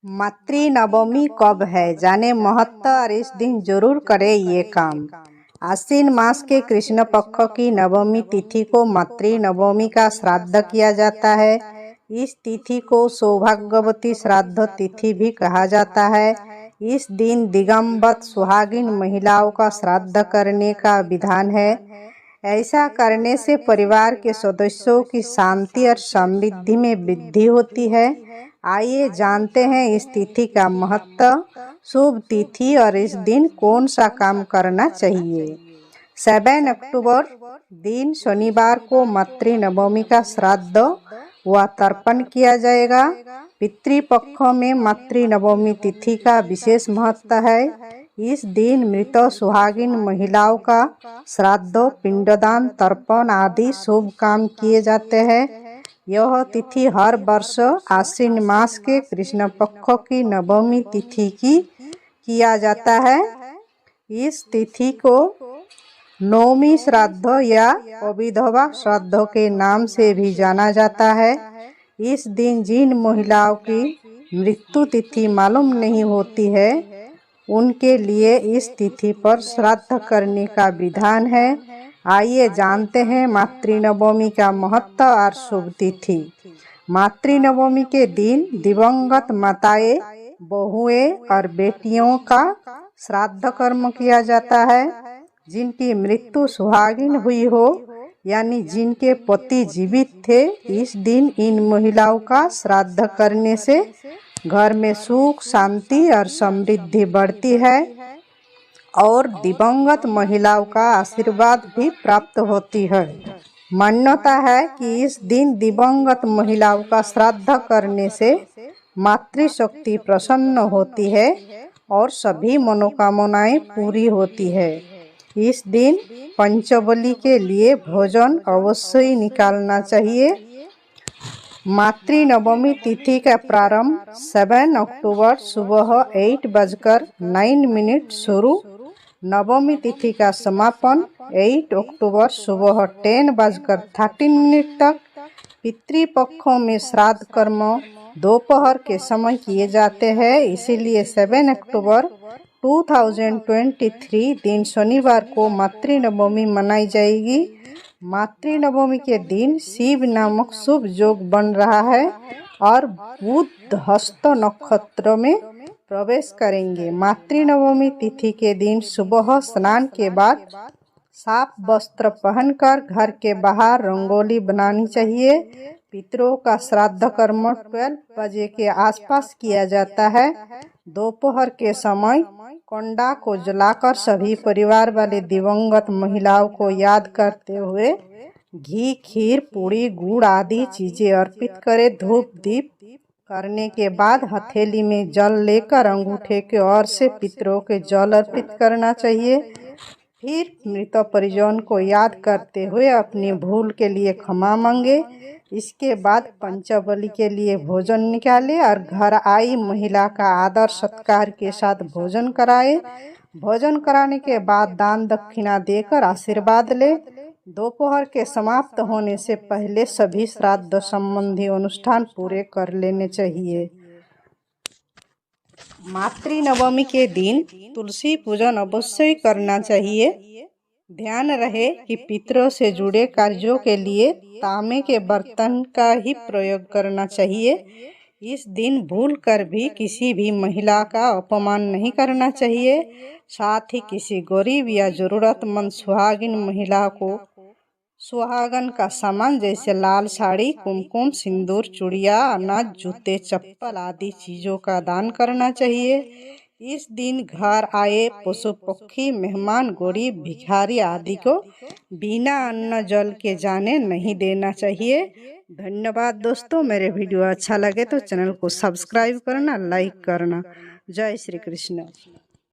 मातृ नवमी कब है, जाने महत्व और इस दिन जरूर करें ये काम। आश्विन मास के कृष्ण पक्ष की नवमी तिथि को मातृ नवमी का श्राद्ध किया जाता है। इस तिथि को सौभाग्यवती श्राद्ध तिथि भी कहा जाता है। इस दिन दिगंबत सुहागिन महिलाओं का श्राद्ध करने का विधान है। ऐसा करने से परिवार के सदस्यों की शांति और समृद्धि में वृद्धि होती है। आइए जानते हैं इस तिथि का महत्व, शुभ तिथि और इस दिन कौन सा काम करना चाहिए। 7 अक्टूबर दिन शनिवार को मातृ नवमी का श्राद्ध व तर्पण किया जाएगा। पितृपक्ष में मातृ नवमी तिथि का विशेष महत्व है। इस दिन मृत सुहागिन महिलाओं का श्राद्ध, पिंडदान, तर्पण आदि शुभ काम किए जाते हैं। यह तिथि हर वर्ष आश्विन मास के कृष्ण पक्ष की नवमी तिथि की किया जाता है। इस तिथि को नवमी श्राद्ध या अविधवा श्राद्ध के नाम से भी जाना जाता है। इस दिन जिन महिलाओं की मृत्यु तिथि मालूम नहीं होती है, उनके लिए इस तिथि पर श्राद्ध करने का विधान है। आइए जानते हैं मातृ नवमी का महत्व और शुभ तिथि। मातृ नवमी के दिन दिवंगत माताएं, बहुएं और बेटियों का श्राद्ध कर्म किया जाता है। जिनकी मृत्यु सुहागिन हुई हो, यानी जिनके पति जीवित थे, इस दिन इन महिलाओं का श्राद्ध करने से घर में सुख, शांति और समृद्धि बढ़ती है और दिवंगत महिलाओं का आशीर्वाद भी प्राप्त होती है। मान्यता है कि इस दिन दिवंगत महिलाओं का श्राद्ध करने से मातृशक्ति प्रसन्न होती है और सभी मनोकामनाएं पूरी होती है। इस दिन पंचबली के लिए भोजन अवश्य ही निकालना चाहिए। मातृ नवमी तिथि का प्रारंभ 7 अक्टूबर सुबह 8:09 शुरू। नवमी तिथि का समापन 8 अक्टूबर सुबह 10:13 तक। पितृपक्षों में श्राद्ध कर्म दोपहर के समय किए जाते हैं, इसीलिए 7 अक्टूबर 2023 दिन शनिवार को मातृ नवमी मनाई जाएगी। मातृ नवमी के दिन शिव नामक शुभ योग बन रहा है और बुध हस्त नक्षत्र में प्रवेश करेंगे। मातृ नवमी तिथि के दिन सुबह स्नान के बाद साफ वस्त्र पहनकर घर के बाहर रंगोली बनानी चाहिए। पितरों का श्राद्ध कर्म 12 बजे के आसपास किया जाता है। दोपहर के समय कंडा को जलाकर सभी परिवार वाले दिवंगत महिलाओं को याद करते हुए घी, खीर, पूड़ी, गुड़ आदि चीजें अर्पित करें। धूप दीप करने के बाद हथेली में जल लेकर अंगूठे के ओर से पितरों के जल अर्पित करना चाहिए। फिर मृत परिजन को याद करते हुए अपनी भूल के लिए क्षमा मांगे। इसके बाद पंचबली के लिए भोजन निकाले और घर आई महिला का आदर सत्कार के साथ भोजन कराए। भोजन कराने के बाद दान दक्षिणा देकर आशीर्वाद ले। दोपहर के समाप्त होने से पहले सभी श्राद्ध संबंधी अनुष्ठान पूरे कर लेने चाहिए। मातृ नवमी के दिन तुलसी पूजन अवश्य करना चाहिए। ध्यान रहे कि पितरों से जुड़े कार्यों के लिए तांबे के बर्तन का ही प्रयोग करना चाहिए। इस दिन भूल कर भी किसी भी महिला का अपमान नहीं करना चाहिए। साथ ही किसी गरीब या जरूरतमंद सुहागिन महिला को सुहागन का सामान जैसे लाल साड़ी, कुमकुम, सिंदूर, चूड़िया, अनाज, जूते, चप्पल आदि चीजों का दान करना चाहिए। इस दिन घर आए पशु पक्षी, मेहमान, गरीब, भिखारी आदि को बिना अन्न जल के जाने नहीं देना चाहिए। धन्यवाद दोस्तों। मेरे वीडियो अच्छा लगे तो चैनल को सब्सक्राइब करना, लाइक करना। जय श्री कृष्ण।